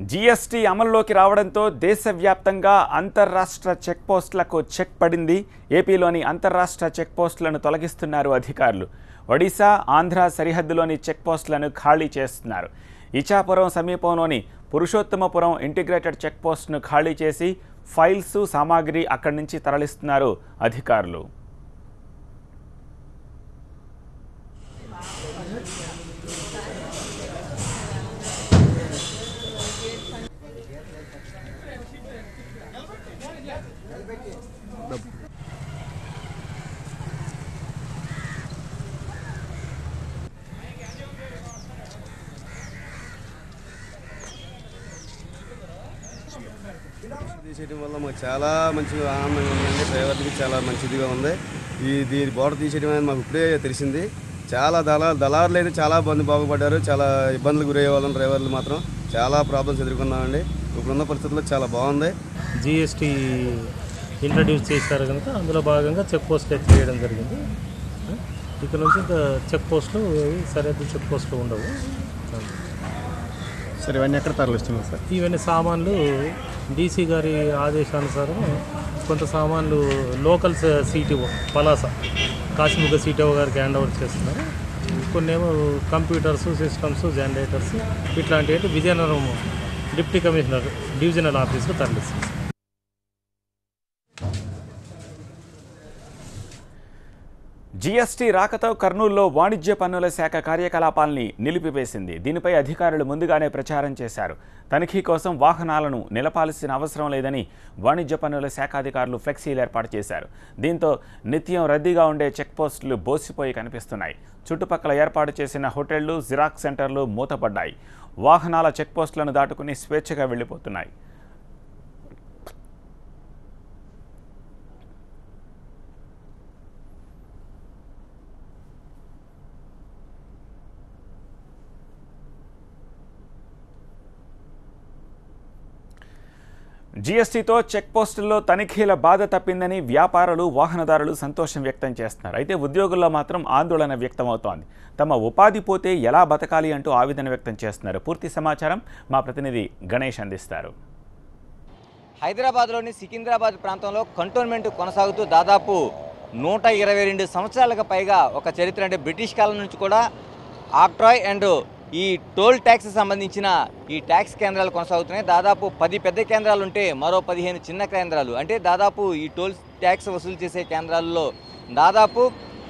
GST అమల్లోకి రావడంతో దేశవ్యాప్తంగా అంతర్రాష్ట్ర చెక్పోస్టులకు చెక్ పడింది. ఏపీలోని అంతర్రాష్ట్ర చెక్పోస్టులను తొలగిస్తున్నారు అధికారులు. ఒడిశా, ఆంధ్ర సరిహద్దులోని చెక్పోస్టులను ఖాళీ చేస్తున్నారు. ఇచాపురం సమీపంలోని పురుషోత్తమపురం ఇంటిగ్రేటెడ్ చెక్పోస్టును ఖాళీ చేసి ఫైల్స్, సామాగ్రి అక్కడి నుంచి తరలిస్తున్నారు అధికారులు. తీసేయడం వల్ల మాకు చాలా మంచిగా ఆనందంగా ఉందండి. డ్రైవర్లకి చాలా మంచిదిగా ఉంది. దీని బోర్డర్ తీసేయడం అనేది మాకు ఇప్పుడే తెలిసింది. చాలా దళారులు అయితే చాలా బాగుపడ్డారు. చాలా ఇబ్బందులు గురయ్యే వాళ్ళం డ్రైవర్లు మాత్రం చాలా ప్రాబ్లమ్స్ ఎదుర్కొన్నామండి. ఇప్పుడున్న పరిస్థితుల్లో చాలా బాగుంది. జీఎస్టీ ఇంట్రడ్యూస్ చేశారు కనుక అందులో భాగంగా చెక్ పోస్టులు ఎత్తివేయడం జరిగింది. ఇక్కడ నుంచి ఇంకా చెక్ పోస్టులు సరిహద్దు చెక్ పోస్టులు ఉండవు. సార్ ఇవన్నీ ఎక్కడ తరలిస్తున్నారు సార్? ఇవన్నీ సామాన్లు డీసీ గారి ఆదేశానుసారం కొంత సామాన్లు లోకల్ సిటిఓ పలాస కాశీముఖ సిటిఓ గారికి హ్యాండ్ ఓవర్ చేస్తున్నారు. కొన్ని ఏమో కంప్యూటర్స్, సిస్టమ్స్, జనరేటర్స్ ఇట్లాంటివి విజయనగరం డిప్యూటీ కమిషనర్ డివిజనల్ ఆఫీస్కు తరలిస్తుంది. జీఎస్టీ రాకతో కర్నూలులో వాణిజ్య పన్నుల శాఖ కార్యకలాపాల్ని నిలిపివేసింది. దీనిపై అధికారులు ముందుగానే ప్రచారం చేశారు. తనిఖీ కోసం వాహనాలను నిలపాల్సిన అవసరం లేదని వాణిజ్య పన్నుల శాఖ అధికారులు ఫ్లెక్సీలు ఏర్పాటు చేశారు. దీంతో నిత్యం రద్దీగా ఉండే చెక్పోస్టులు బోసిపోయి కనిపిస్తున్నాయి. చుట్టుపక్కల ఏర్పాటు చేసిన హోటళ్లు, జిరాక్స్ సెంటర్లు మూతపడ్డాయి. వాహనాల చెక్పోస్టులను దాటుకుని స్వేచ్ఛగా వెళ్లిపోతున్నాయి. జీఎస్టీతో చెక్ పోస్టుల్లో తనిఖీల బాధ తప్పిందని వ్యాపారులు, వాహనదారులు సంతోషం వ్యక్తం చేస్తున్నారు. అయితే ఉద్యోగుల్లో మాత్రం ఆందోళన వ్యక్తమవుతోంది. తమ ఉపాధి పోతే ఎలా బతకాలి అంటూ ఆవేదన వ్యక్తం చేస్తున్నారు. పూర్తి సమాచారం మా ప్రతినిధి గణేష్ అందిస్తారు. హైదరాబాద్లోని సికింద్రాబాద్ ప్రాంతంలో కంటోన్మెంట్ కొనసాగుతూ దాదాపు 122 సంవత్సరాలకు పైగా ఒక చరిత్ర. అంటే బ్రిటిష్ కాలం నుంచి కూడా ఆక్ట్రాయ్ అండ్ ఈ టోల్ ట్యాక్స్ సంబంధించిన ఈ ట్యాక్స్ కేంద్రాలు కొనసాగుతున్నాయి. దాదాపు 10 పెద్ద కేంద్రాలు ఉంటే మరో 15 చిన్న కేంద్రాలు. అంటే దాదాపు ఈ టోల్ ట్యాక్స్ వసూలు చేసే కేంద్రాల్లో దాదాపు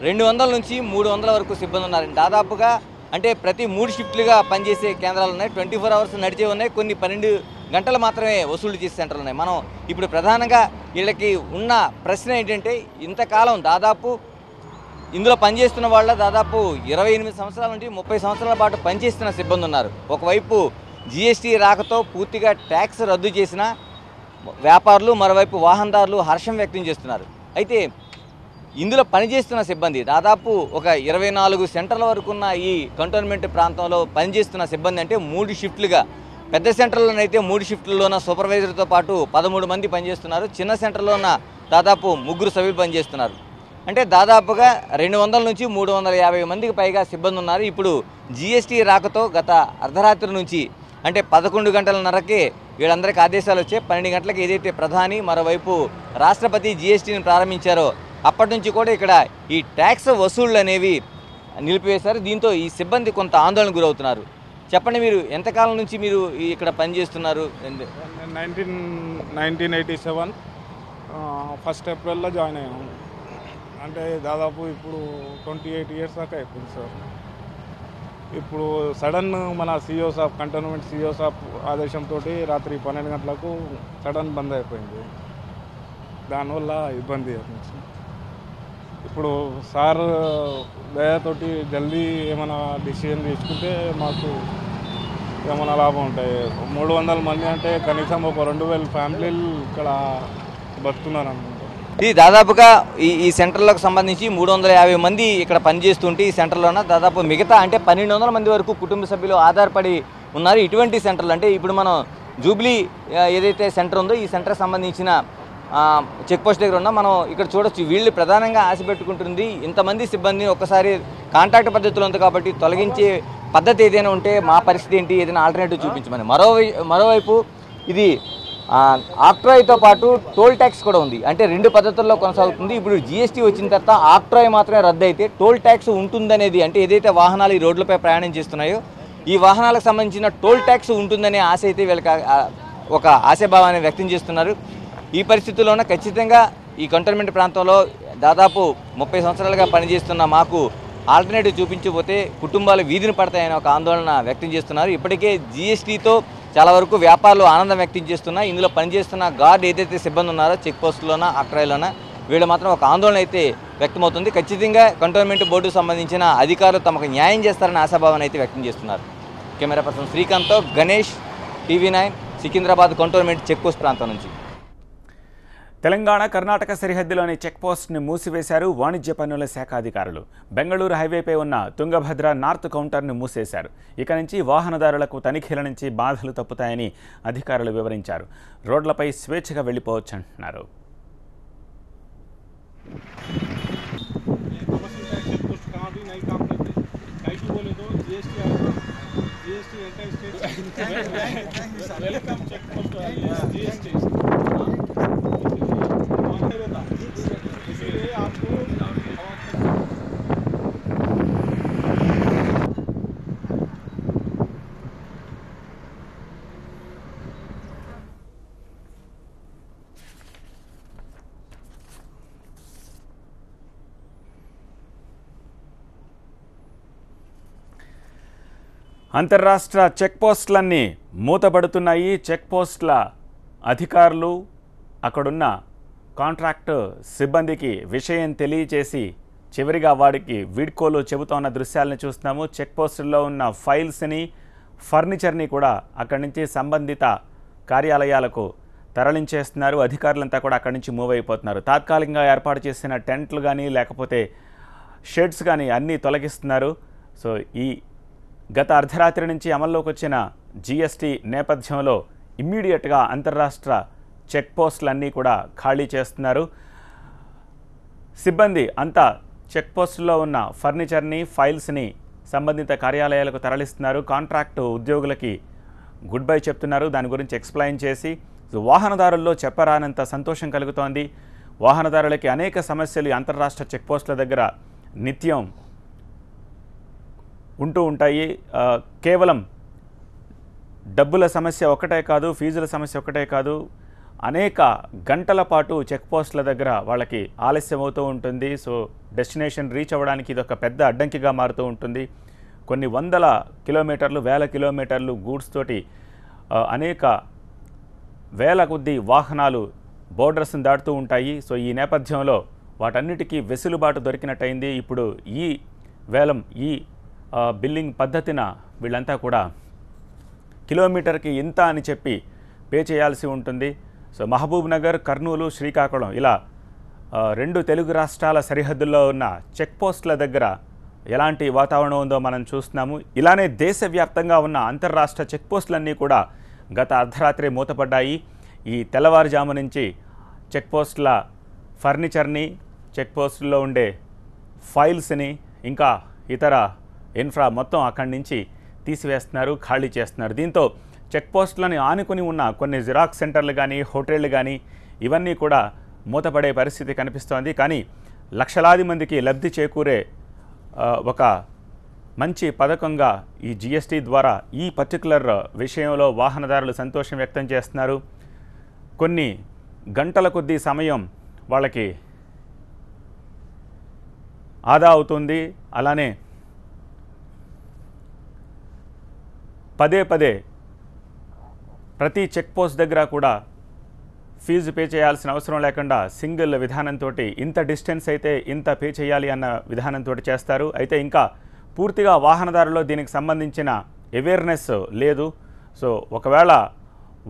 200 నుంచి 300 వరకు సిబ్బంది ఉన్నారు. దాదాపుగా అంటే ప్రతి 3 షిఫ్ట్లుగా పనిచేసే కేంద్రాలు ఉన్నాయి. 24 అవర్స్ నడిచే ఉన్నాయి. కొన్ని 12 గంటలు మాత్రమే వసూలు చేసే సెంటర్లు ఉన్నాయి. మనం ఇప్పుడు ప్రధానంగా వీళ్ళకి ఉన్న ప్రశ్న ఏంటంటే, ఇంతకాలం దాదాపు ఇందులో పనిచేస్తున్న వాళ్ళ దాదాపు 28 సంవత్సరాల నుండి 30 సంవత్సరాల పాటు పనిచేస్తున్న సిబ్బంది ఉన్నారు. ఒకవైపు జీఎస్టీ రాకతో పూర్తిగా ట్యాక్స్ రద్దు చేసిన వ్యాపారులు, మరోవైపు వాహనదారులు హర్షం వ్యక్తం చేస్తున్నారు. అయితే ఇందులో పనిచేస్తున్న సిబ్బంది దాదాపు ఒక 24 సెంటర్ల వరకు ఉన్న ఈ కంటోన్మెంట్ ప్రాంతంలో పనిచేస్తున్న సిబ్బంది అంటే 3 షిఫ్ట్లుగా, పెద్ద సెంటర్లోనైతే 3 షిఫ్ట్లలోన సూపర్వైజర్తో పాటు 13 మంది పనిచేస్తున్నారు. చిన్న సెంటర్లోన దాదాపు 3 సభ్యులు పనిచేస్తున్నారు. అంటే దాదాపుగా 200 నుంచి 350 మందికి పైగా సిబ్బంది ఉన్నారు. ఇప్పుడు జీఎస్టీ రాకతో గత అర్ధరాత్రి నుంచి అంటే 11 గంటలన్నరకే వీళ్ళందరికీ ఆదేశాలు వచ్చాయి. 12 గంటలకు ఏదైతే ప్రధాని, మరోవైపు రాష్ట్రపతి జీఎస్టీని ప్రారంభించారో అప్పటి నుంచి కూడా ఇక్కడ ఈ ట్యాక్స్ వసూళ్లు అనేవి నిలిపివేశారు. దీంతో ఈ సిబ్బంది కొంత ఆందోళన గురవుతున్నారు. చెప్పండి, మీరు ఎంతకాలం నుంచి మీరు ఇక్కడ పనిచేస్తున్నారు? 1987 ఫస్ట్ ఏప్రిల్లో జాయిన్ అయ్యాము. అంటే దాదాపు ఇప్పుడు 28 ఇయర్స్ దాకా అయిపోయింది సార్. ఇప్పుడు సడన్ మన సిఇఓ సాబ్, కంటోన్మెంట్ సిఇఓ సాబ్ ఆదేశంతో రాత్రి 12 గంటలకు సడన్ బంద్ అయిపోయింది. దానివల్ల ఇబ్బంది అవుతుంది. ఇప్పుడు సార్ దయతోటి జల్దీ ఏమైనా డిసిజన్ తీసుకుంటే మాకు ఏమైనా లాభం ఉంటాయి. 300 మంది అంటే కనీసం ఒక 2000 ఫ్యామిలీలు ఇక్కడ బతుకున్నారు అనుకుంటారు. ఇది దాదాపుగా ఈ సెంటర్లకు సంబంధించి 350 మంది ఇక్కడ పనిచేస్తుంటే ఈ సెంటర్లోన దాదాపు మిగతా అంటే 1200 మంది వరకు కుటుంబ సభ్యులు ఆధారపడి ఉన్నారు. ఇటువంటి సెంటర్లు అంటే ఇప్పుడు మనం జూబ్లీ ఏదైతే సెంటర్ ఉందో ఈ సెంటర్ సంబంధించిన చెక్ పోస్ట్ దగ్గర ఉన్నాం. మనం ఇక్కడ చూడొచ్చు, వీళ్ళు ప్రధానంగా ఆశ పెట్టుకుంటుంది ఇంతమంది సిబ్బందిని ఒక్కసారి కాంట్రాక్ట్ పద్ధతిలో ఉంది కాబట్టి తొలగించే పద్ధతి ఏదైనా ఉంటే మా పరిస్థితి ఏంటి, ఏదైనా ఆల్టర్నేటివ్ చూపించమని. మరోవైపు ఇది ఆక్ట్రాయ్తో పాటు టోల్ ట్యాక్స్ కూడా ఉంది. అంటే 2 పద్ధతుల్లో కొనసాగుతుంది. ఇప్పుడు జీఎస్టీ వచ్చిన తర్వాత ఆక్ట్రాయ్ మాత్రమే రద్దు అయితే టోల్ ట్యాక్స్ ఉంటుందనేది, అంటే ఏదైతే వాహనాలు ఈ రోడ్లపై ప్రయాణం చేస్తున్నాయో ఈ వాహనాలకు సంబంధించిన టోల్ ట్యాక్స్ ఉంటుందనే ఆశ అయితే వీళ్ళకి ఒక ఆశాభావాన్ని వ్యక్తం చేస్తున్నారు. ఈ పరిస్థితుల్లోనే ఖచ్చితంగా ఈ కంటోన్మెంట్ ప్రాంతంలో దాదాపు 30 సంవత్సరాలుగా పనిచేస్తున్న మాకు ఆల్టర్నేటివ్ చూపించకపోతే కుటుంబాలు వీధిని పడతాయని ఒక ఆందోళన వ్యక్తం చేస్తున్నారు. ఇప్పటికే జీఎస్టీతో చాలా వరకు వ్యాపారులు ఆనందం వ్యక్తం చేస్తున్నా, ఇందులో పనిచేస్తున్న గార్డ్ ఏదైతే సిబ్బంది ఉన్నారో చెక్ పోస్టులోనా ఆక్ట్రాయ్లోనా వీళ్ళు మాత్రం ఒక ఆందోళన అయితే వ్యక్తమవుతుంది. ఖచ్చితంగా కంటోన్మెంట్ బోర్డుకు సంబంధించిన అధికారులు తమకు న్యాయం చేస్తారని ఆశాభావాన్ని అయితే వ్యక్తం చేస్తున్నారు. కెమెరా పర్సన్ శ్రీకాంత్తో Ganesh, TV nine, Secunderabad cantonment check post ప్రాంతం నుంచి. తెలంగాణ కర్ణాటక సరిహద్దులోని చెక్పోస్ట్ని మూసివేశారు వాణిజ్య పన్నుల శాఖ అధికారులు. బెంగళూరు హైవేపై ఉన్న తుంగభద్ర నార్త్ కౌంటర్ను మూసేశారు. ఇక నుంచి వాహనదారులకు తనిఖీల నుంచి బాధలు తప్పుతాయని అధికారులు వివరించారు. రోడ్లపై స్వేచ్ఛగా వెళ్లిపోవచ్చంటున్నారు. అంతర్రాష్ట్ర చెక్పోస్టులన్నీ మూతపడుతున్నాయి. చెక్పోస్టుల అధికారులు అక్కడున్న కాంట్రాక్ట్ సిబ్బందికి విషయం తెలియచేసి చివరిగా వాడికి వీడ్కోలు చెబుతోన్న దృశ్యాలను చూస్తున్నాము. చెక్పోస్టుల్లో ఉన్న ఫైల్స్ని, ఫర్నిచర్ని కూడా అక్కడి నుంచి సంబంధిత కార్యాలయాలకు తరలించేస్తున్నారు. అధికారులంతా కూడా అక్కడి నుంచి మూవ్ అయిపోతున్నారు. తాత్కాలికంగా ఏర్పాటు చేసిన టెంట్లు కానీ లేకపోతే షెడ్స్ కానీ అన్నీ తొలగిస్తున్నారు. సో ఈ గత అర్ధరాత్రి నుంచి అమల్లోకి వచ్చిన జీఎస్టీ నేపథ్యంలో ఇమ్మీడియట్గా అంతర్రాష్ట్ర చెక్ పోస్టులన్నీ కూడా ఖాళీ చేస్తున్నారు. సిబ్బంది అంతా చెక్ పోస్టుల్లో ఉన్న ఫర్నిచర్ని, ఫైల్స్ని సంబంధిత కార్యాలయాలకు తరలిస్తున్నారు. కాంట్రాక్టు ఉద్యోగులకి గుడ్ బై చెప్తున్నారు. దాని గురించి ఎక్స్ప్లెయిన్ చేసి వాహనదారుల్లో చెప్పరానంత సంతోషం కలుగుతోంది. వాహనదారులకి అనేక సమస్యలు అంతర్రాష్ట్ర చెక్ పోస్టుల దగ్గర నిత్యం ఉంటూ ఉంటాయి. కేవలం డబ్బుల సమస్య ఒకటే కాదు, ఫీజుల సమస్య ఒకటే కాదు, అనేక గంటల పాటు చెక్ పోస్టుల దగ్గర వాళ్ళకి ఆలస్యం అవుతూ ఉంటుంది. సో డెస్టినేషన్ రీచ్ అవ్వడానికి ఇది ఒక పెద్ద అడ్డంకిగా మారుతూ ఉంటుంది. కొన్ని వందల కిలోమీటర్లు, వేల కిలోమీటర్లు గూడ్స్ తోటి అనేక వేల కొద్ది వాహనాలు బోర్డర్స్ని దాటుతూ ఉంటాయి. సో ఈ నేపథ్యంలో వాటన్నిటికీ వెసులుబాటు దొరికినట్టయింది. ఇప్పుడు ఈ వేలం, ఈ బిల్లింగ్ పద్ధతిన వీళ్ళంతా కూడా కిలోమీటర్కి ఇంత అని చెప్పి పే చేయాల్సి ఉంటుంది. సో మహబూబ్ నగర్, కర్నూలు, శ్రీకాకుళం ఇలా 2 తెలుగు రాష్ట్రాల సరిహద్దుల్లో ఉన్న చెక్ పోస్టుల దగ్గర ఎలాంటి వాతావరణం ఉందో మనం చూస్తున్నాము. ఇలానే దేశవ్యాప్తంగా ఉన్న అంతర్రాష్ట్ర చెక్ పోస్టులన్నీ కూడా గత అర్ధరాత్రి మూతపడ్డాయి. ఈ తెల్లవారుజాము నుంచి చెక్ పోస్టుల ఫర్నిచర్ని, చెక్ పోస్టుల్లో ఉండే ఫైల్స్ని, ఇంకా ఇతర ఇన్ఫ్రా మొత్తం అక్కడి నుంచి తీసివేస్తున్నారు, ఖాళీ చేస్తున్నారు. దీంతో చెక్ పోస్టులని ఆనుకుని ఉన్న కొన్ని జిరాక్స్ సెంటర్లు కానీ, హోటళ్ళు కానీ ఇవన్నీ కూడా మూతపడే పరిస్థితి కనిపిస్తోంది. కానీ లక్షలాది మందికి లబ్ధి చేకూరే ఒక మంచి పథకంగా ఈ జీఎస్టీ ద్వారా ఈ పర్టికులర్ విషయంలో వాహనదారులు సంతోషం వ్యక్తం చేస్తున్నారు. కొన్ని గంటల కొద్దీ సమయం వాళ్ళకి ఆదా అవుతుంది. అలానే పదే పదే ప్రతి చెక్ పోస్ట్ దగ్గర కూడా ఫీజు పే చేయాల్సిన అవసరం లేకుండా సింగిల్ విధానంతో ఇంత డిస్టెన్స్ అయితే ఇంత పే చేయాలి అన్న విధానంతో చేస్తారు. అయితే ఇంకా పూర్తిగా వాహనదారులో దీనికి సంబంధించిన అవేర్నెస్ లేదు. సో ఒకవేళ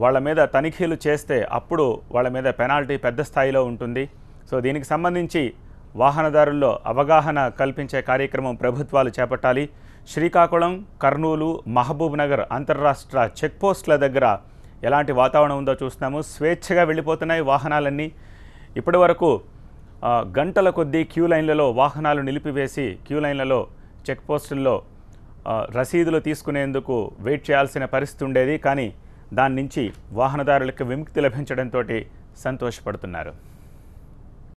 వాళ్ళ మీద తనిఖీలు చేస్తే అప్పుడు వాళ్ళ మీద పెనాల్టీ పెద్ద స్థాయిలో ఉంటుంది. సో దీనికి సంబంధించి వాహనదారుల్లో అవగాహన కల్పించే కార్యక్రమం ప్రభుత్వాలు చేపట్టాలి. శ్రీకాకుళం, కర్నూలు, మహబూబ్ నగర్ అంతర్రాష్ట్ర చెక్ పోస్టుల దగ్గర ఎలాంటి వాతావరణం ఉందో చూస్తున్నాము. స్వేచ్ఛగా వెళ్ళిపోతున్నాయి వాహనాలన్నీ. ఇప్పటి వరకు గంటల కొద్దీ క్యూ లైన్లలో వాహనాలు నిలిపివేసి క్యూ లైన్లలో చెక్ పోస్టుల్లో రసీదులు తీసుకునేందుకు వెయిట్ చేయాల్సిన పరిస్థితి ఉండేది. కానీ దాని నుంచి వాహనదారులకు విముక్తి లభించడంతో సంతోషపడుతున్నారు.